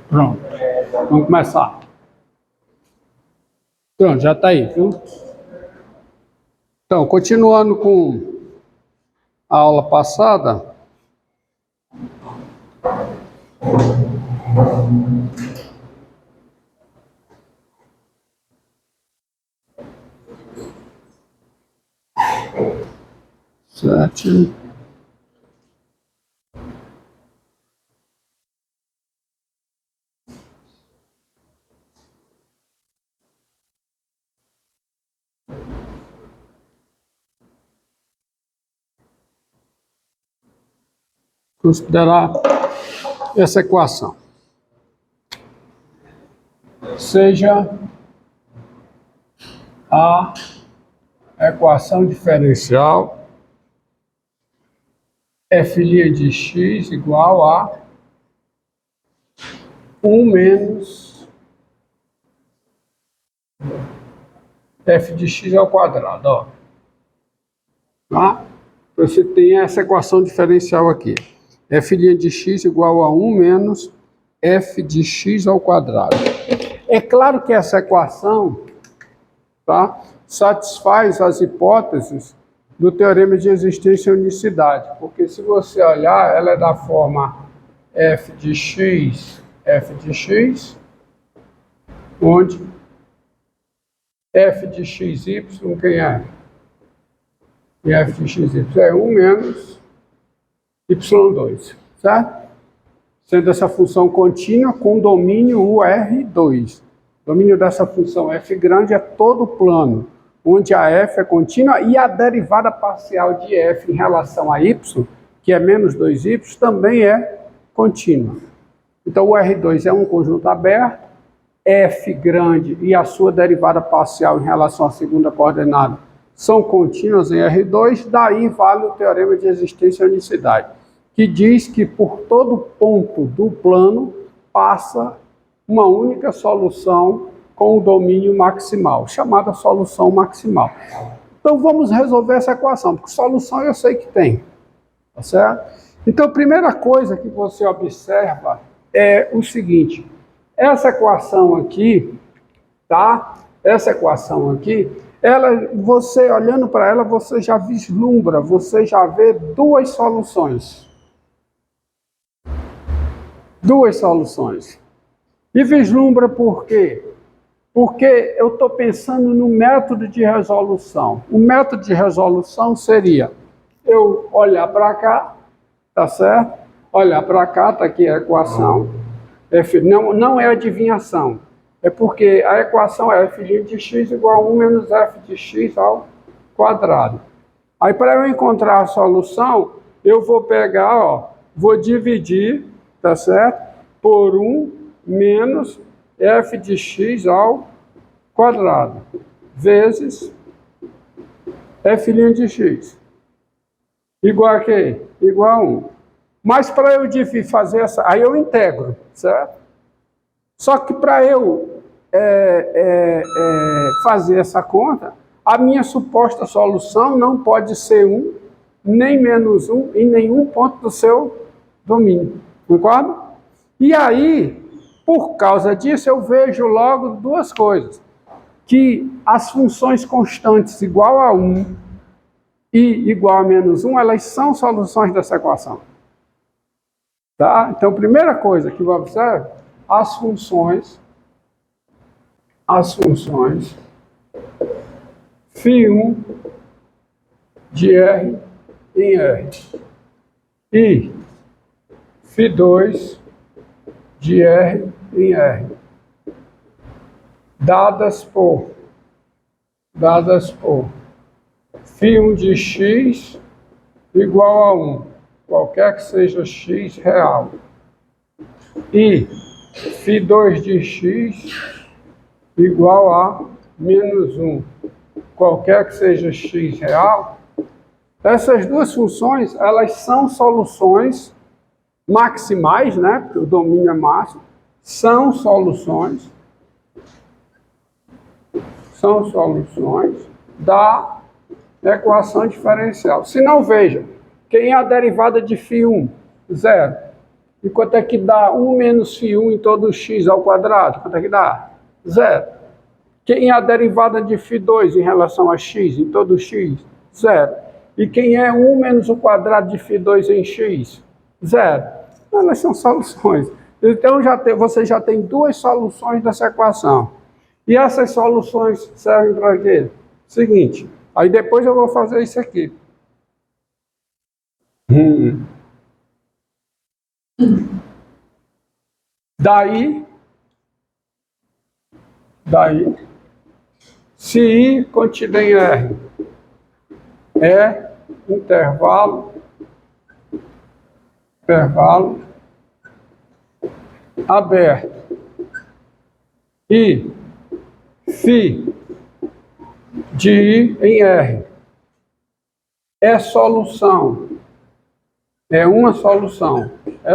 Pronto. Vamos começar. Pronto, já está aí, viu? Então, continuando com a aula passada. Sete. Considerar essa equação seja a equação diferencial f' de x igual a 1 menos f de x ao quadrado. Ó. Tá? Você tem essa equação diferencial aqui. F' de x igual a 1 menos f de x ao quadrado. É claro que essa equação, tá, satisfaz as hipóteses do teorema de existência e unicidade, porque se você olhar, ela é da forma f de x, onde f de xy, quem é? E f de xy é 1 menos y2, certo? Sendo essa função contínua com domínio UR2. O domínio dessa função f grande é todo o plano, onde a f é contínua e a derivada parcial de f em relação a y, que é menos 2y, também é contínua. Então o R2 é um conjunto aberto, f grande e a sua derivada parcial em relação à segunda coordenada são contínuas em R2, daí vale o teorema de existência e unicidade, que diz que por todo ponto do plano passa uma única solução com o domínio maximal, chamada solução maximal. Então vamos resolver essa equação, porque solução eu sei que tem, tá certo? Então a primeira coisa que você observa é o seguinte, essa equação aqui, tá? Essa equação aqui, você olhando para ela, você já vislumbra, você já vê duas soluções. Duas soluções. E vislumbra por quê? Porque eu estou pensando no método de resolução. O método de resolução seria eu olhar para cá, tá certo? Olhar para cá, tá aqui a equação. Não é adivinhação. É porque a equação é f' de x igual a 1 menos f de x ao quadrado. Aí para eu encontrar a solução, eu vou pegar, ó, vou dividir, tá certo? Por 1 menos f de x ao quadrado, vezes f' de x. Igual a quê? Igual a 1. Mas para eu fazer essa, aí eu integro, certo? Só que para eu fazer essa conta, a minha suposta solução não pode ser 1, nem menos 1 em nenhum ponto do seu domínio. Concorda? E aí, por causa disso, eu vejo logo duas coisas. Que as funções constantes igual a 1 e igual a menos 1, elas são soluções dessa equação. Tá? Então, primeira coisa que eu observo, as funções φ1 de R em R e φ2 de R em R, dadas por φ1 de x igual a 1, qualquer que seja x real, e φ2 de x igual a menos 1, qualquer que seja x real. Essas duas funções, elas são soluções maximais, né? Porque o domínio é máximo, são soluções da equação diferencial. Se não, veja, quem é a derivada de φ1? 0. E quanto é que dá 1 menos φ1 em todo x ao quadrado? Quanto é que dá? 0. Quem é a derivada de φ2 em relação a x em todo x? 0. E quem é 1 menos o quadrado de φ2 em x? 0. Elas são soluções. Então você já tem duas soluções dessa equação. E essas soluções servem para quê? Seguinte, aí depois eu vou fazer isso aqui. Daí, se I contém R é intervalo aberto e φ de I em R é solução, é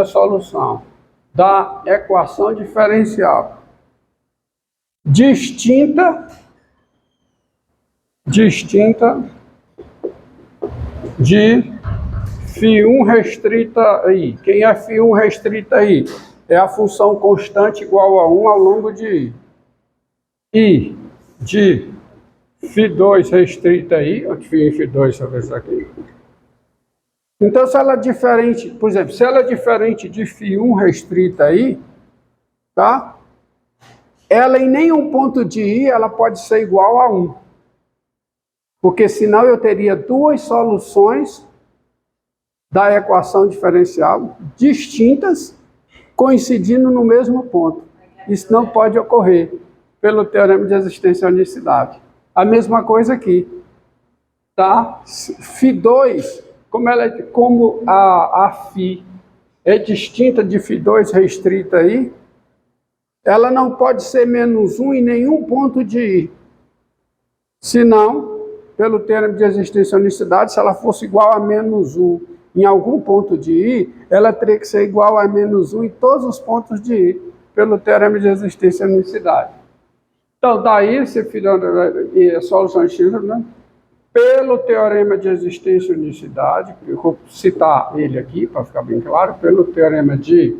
solução da equação diferencial distinta de φ1 restrita I. Quem é φ1 restrita I? É a função constante igual a 1 ao longo de I. De φ2 restrita I, onde φ2, deixa eu ver isso aqui. Então, se ela é diferente, por exemplo, se ela é diferente de φ1 restrita I, tá? Ela em nenhum ponto de I, ela pode ser igual a 1. Porque senão eu teria duas soluções da equação diferencial distintas, coincidindo no mesmo ponto. Isso não pode ocorrer pelo teorema de existência e unicidade. A mesma coisa aqui, tá? φ2, como a φ é distinta de φ2 restrita aí, ela não pode ser menos 1 em nenhum ponto de I. Senão, pelo teorema de existência e unicidade, se ela fosse igual a menos 1 em algum ponto de I, ela teria que ser igual a menos 1 em todos os pontos de I, pelo teorema de existência e unicidade. Então, daí, se a solução X, né? Pelo teorema de existência e unicidade, eu vou citar ele aqui, para ficar bem claro, pelo teorema de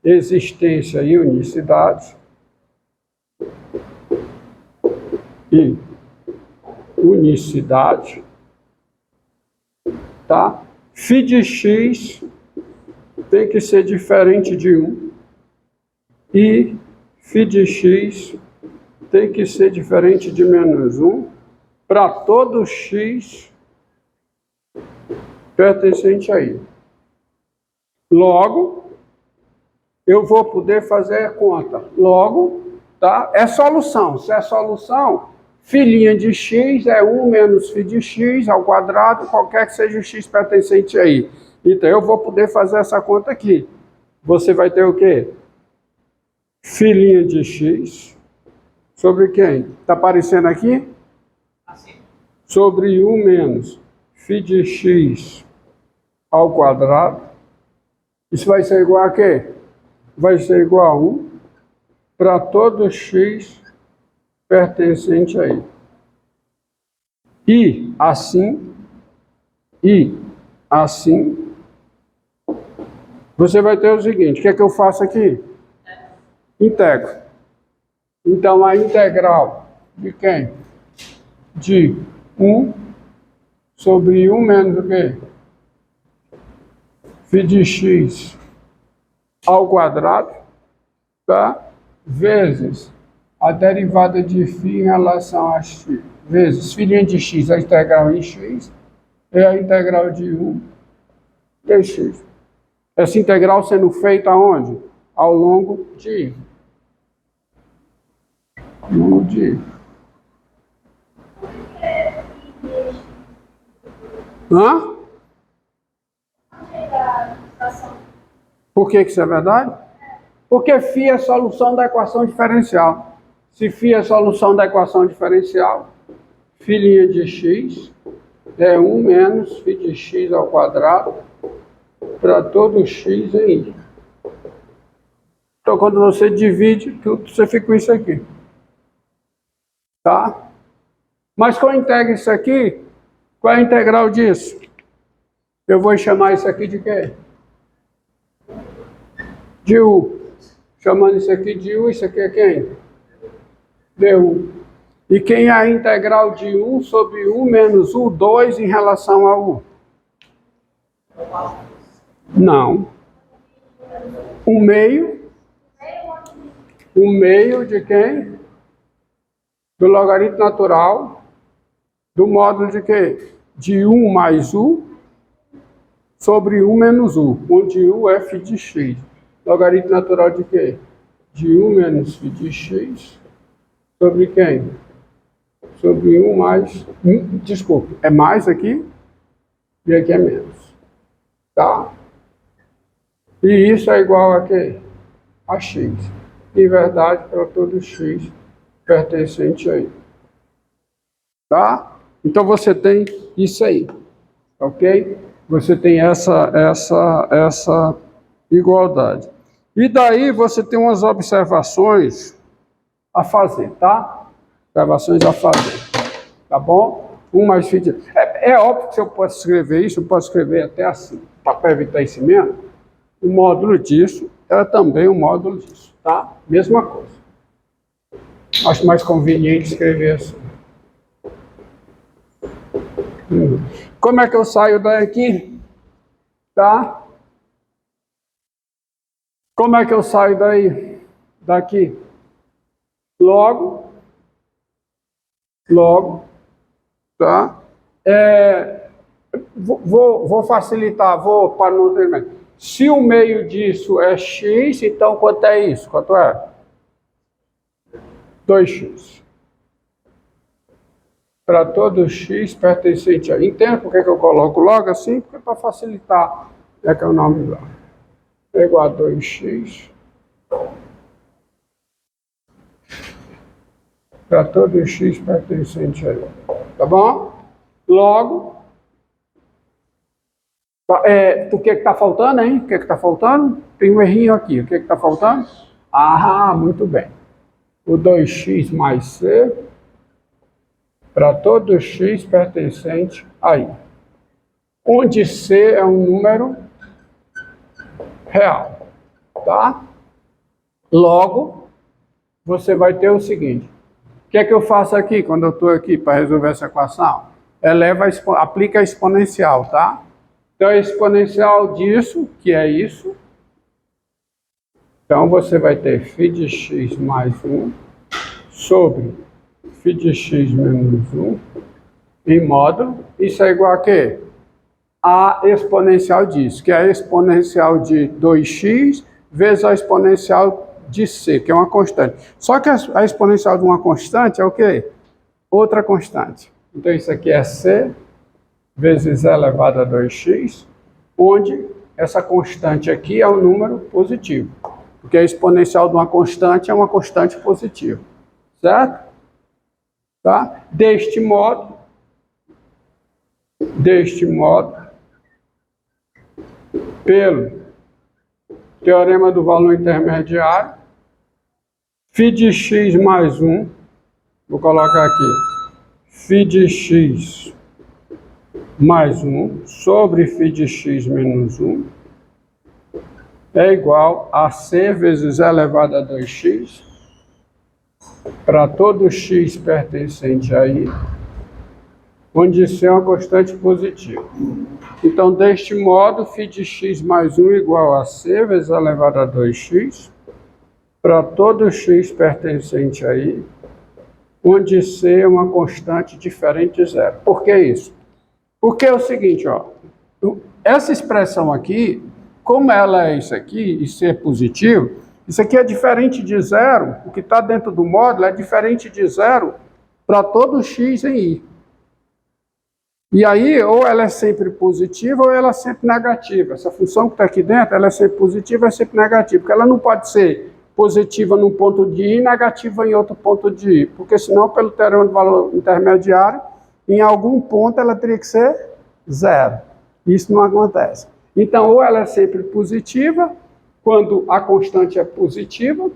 existência e unicidade, tá? φ de x tem que ser diferente de 1 e φ de x tem que ser diferente de menos 1 para todo x pertencente a I. Logo, eu vou poder fazer a conta. Logo, tá? É solução. Se é solução, φ' de x é 1 menos φ de x ao quadrado, qualquer que seja o x pertencente a I. Então, eu vou poder fazer essa conta aqui. Você vai ter o quê? φ' de x sobre quem? Está aparecendo aqui? Sobre 1 menos φ de x ao quadrado. Isso vai ser igual a quê? Vai ser igual a 1 para todo x pertencente a I. E assim, você vai ter o seguinte, o que é que eu faço aqui? Integro. Então, a integral de quem? De 1 sobre 1 menos o quê? φ de x ao quadrado, tá? Vezes a derivada de φ em relação a x, vezes φ' de x, a integral em x, é a integral de 1 dx. Essa integral sendo feita aonde? Ao longo de I. Hã? Por que isso é verdade? Porque φ é a solução da equação diferencial. Se φ é a solução da equação diferencial, φ' de x é 1 menos φ de x ao quadrado para todo x em I. Então, quando você divide tudo, você fica com isso aqui. Tá? Mas quando integra isso aqui, qual é a integral disso? Eu vou chamar isso aqui de quê? de U. Chamando isso aqui de U, isso aqui é quem? du. E quem é a integral de 1 sobre U menos U2 em relação a U? Não. Um meio de quem? Do logaritmo natural do módulo de quê? De 1 mais U sobre U menos U, onde U é φ de x. Logaritmo natural de quê? De 1 menos φ de x sobre quem? Sobre 1 mais... Desculpe, é mais aqui e aqui é menos. Tá? E isso é igual a quê? A x. Em verdade, para todo x pertencente a I. Tá? Então você tem isso aí. Ok? Você tem essa igualdade. E daí você tem umas observações a fazer, tá? Observações a fazer. Tá bom? 1 mais φ de... É óbvio que se eu posso escrever isso, eu posso escrever até assim, para evitar esse mesmo. O módulo disso é também o módulo disso, tá? Mesma coisa. Acho mais conveniente escrever assim. Como é que eu saio daqui? Tá? Como é que eu saio daqui? Logo, tá? Vou facilitar, para não ter. Se o meio disso é x, então quanto é isso? Quanto é? 2x. Para todo x pertencente a... Entende por que eu coloco logo assim? Porque para facilitar, é que é o nome lá. É igual a 2x. Para todo x pertencente a ele. Tá bom? Logo, o que está faltando, hein? O que está faltando? Tem um errinho aqui. O que está faltando? Ah, muito bem. O 2x mais c para todo x pertencente a I. Onde c é um número real. Tá? Logo, você vai ter o seguinte. O que é que eu faço aqui, quando eu estou aqui para resolver essa equação? Aplica a exponencial, tá? Então, a exponencial disso, que é isso. Então, você vai ter φ de x mais 1 sobre φ de x menos 1 em módulo. Isso é igual a quê? A exponencial disso, que é a exponencial de 2x vezes a exponencial de c, que é uma constante. Só que a exponencial de uma constante é o quê? Outra constante. Então, isso aqui é c vezes e elevado a 2x, onde essa constante aqui é um número positivo. Porque a exponencial de uma constante é uma constante positiva. Certo? Tá? Deste modo, pelo teorema do valor intermediário, φ de x mais 1, vou colocar aqui, φ de x mais 1 sobre φ de x menos 1 é igual a c vezes e elevado a 2x para todo x pertencente a I, onde c é uma constante positiva. Então, deste modo, φ de x mais 1 igual a c vezes elevado a 2x para todo x pertencente a I, onde c é uma constante diferente de zero. Por que isso? Porque é o seguinte, ó, essa expressão aqui, como ela é isso aqui, e c é positivo, isso aqui é diferente de zero, o que está dentro do módulo é diferente de zero para todo x em I. E aí, ou ela é sempre positiva, ou ela é sempre negativa. Essa função que está aqui dentro, ela é sempre positiva, é sempre negativa, porque ela não pode ser positiva num ponto de I e negativa em outro ponto de I, porque senão, pelo teorema do valor intermediário, em algum ponto ela teria que ser zero. Isso não acontece. Então, ou ela é sempre positiva, quando a constante é positiva,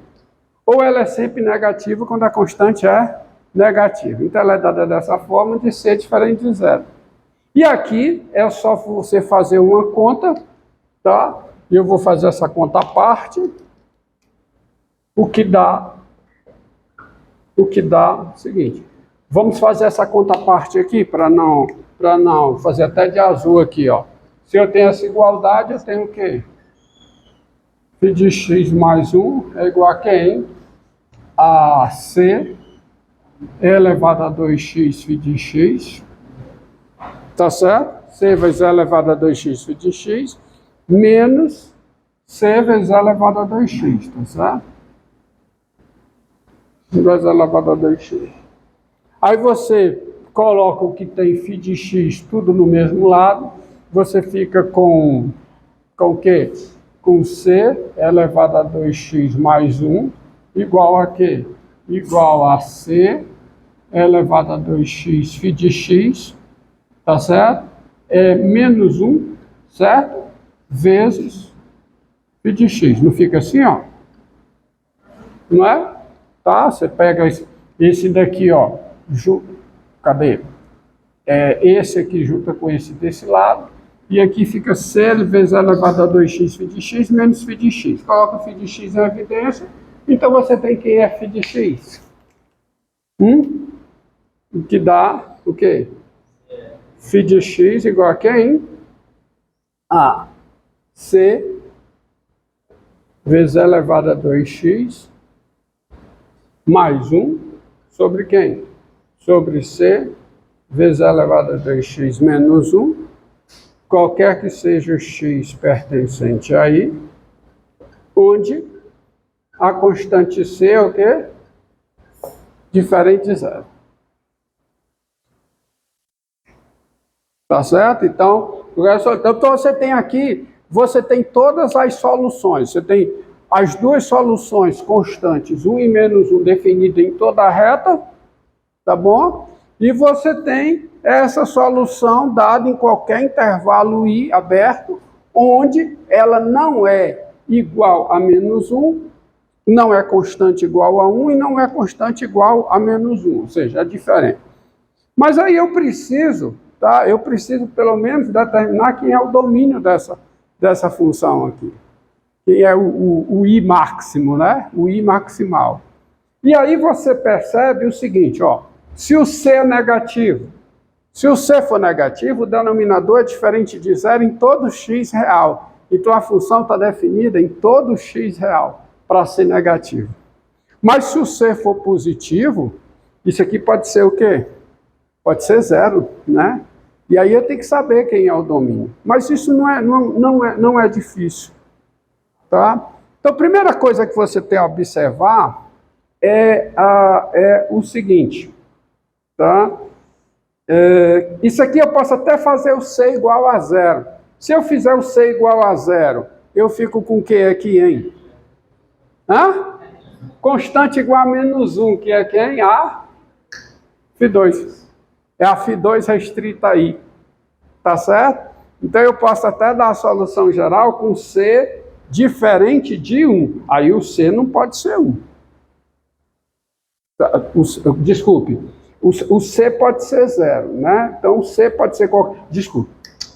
ou ela é sempre negativa, quando a constante é negativa. Então, ela é dada dessa forma de ser diferente de zero. E aqui é só você fazer uma conta, tá? Eu vou fazer essa conta à parte. O que dá o seguinte. Vamos fazer essa contraparte aqui para não fazer até de azul aqui, ó. Se eu tenho essa igualdade, eu tenho o quê? Φ de x mais 1 é igual a quem? A C elevado a 2x φ de x, tá certo? C vezes E elevado a 2x φ de x, menos C vezes E elevado a 2x, tá certo? Vezes E elevado a 2x. Aí você coloca o que tem φ de x tudo no mesmo lado, você fica com o quê? Com C elevado a 2x mais 1, igual a quê? Igual a C elevado a 2x φ de x, tá certo? É menos 1, certo? Vezes φ de x. Não fica assim, ó? Não é? Tá? Você pega esse daqui, ó. Cadê? Esse aqui junta com esse desse lado. E aqui fica C vezes elevado a 2x φ de x menos φ de x. Coloca o φ de x em evidência. Então você tem que é φ de x. O que dá o quê? Φ de x igual a quem? A C vezes elevado a 2x mais 1 sobre quem? Sobre C vezes elevado a 2x menos 1, qualquer que seja o x pertencente aí, onde a constante C é o quê? Diferente de zero. Tá certo? Então você tem aqui, você tem todas as soluções. Você tem as duas soluções constantes, 1 e menos 1, definidas em toda a reta, tá bom? E você tem essa solução dada em qualquer intervalo I aberto, onde ela não é igual a menos 1, não é constante igual a 1 e não é constante igual a menos 1, ou seja, é diferente. Mas aí eu preciso, tá? Eu preciso pelo menos determinar quem é o domínio dessa função aqui, que é o I máximo, né? O I maximal. E aí você percebe o seguinte, ó, se o C é negativo, se o C for negativo, o denominador é diferente de zero em todo x real. Então a função está definida em todo x real para ser negativo. Mas se o C for positivo, isso aqui pode ser o quê? Pode ser zero, né? E aí eu tenho que saber quem é o domínio. Mas isso não é difícil, tá? Então a primeira coisa que você tem a observar é o seguinte, tá? Isso aqui eu posso até fazer o C igual a zero. Se eu fizer o C igual a zero, eu fico com o que aqui, hein? Constante igual a menos 1, que é quem? A φ2. É a φ2 restrita aí. Tá certo? Então eu posso até dar a solução geral com C diferente de 1. Aí o C não pode ser 1. Desculpe. O C pode ser 0, né? Então o C pode ser qualquer... Desculpe,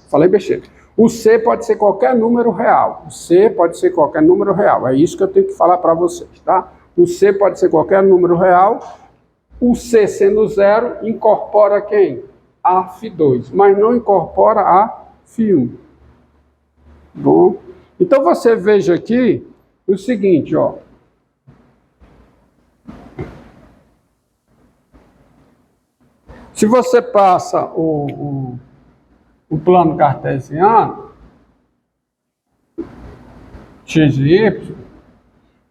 falei besteira. O C pode ser qualquer número real. O C pode ser qualquer número real. É isso que eu tenho que falar para vocês, tá? O C pode ser qualquer número real. O C sendo 0, incorpora quem? A φ2, mas não incorpora a φ1. Bom, então você veja aqui o seguinte, ó. Se você passa o plano cartesiano, x e y,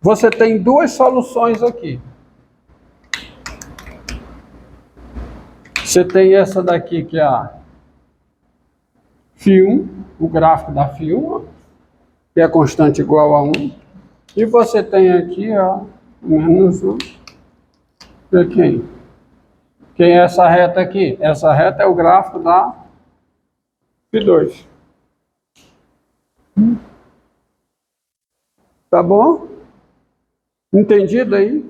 você tem duas soluções aqui. Você tem essa daqui que é a φ1, o gráfico da φ1, que é constante igual a 1. E você tem aqui, ó, menos 1. Aqui. Quem é essa reta aqui? Essa reta é o gráfico da φ2. Tá bom? Entendido aí?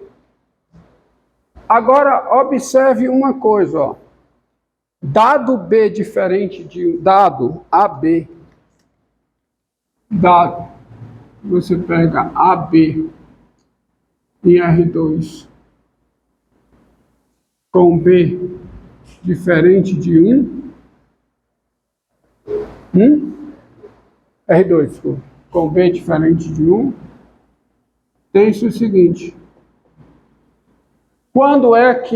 Agora, observe uma coisa, ó. Dado B diferente de dado AB, dado, você pega AB em R2 com B diferente de 1, R2, desculpa, com B diferente de 1, tem-se o seguinte: quando é que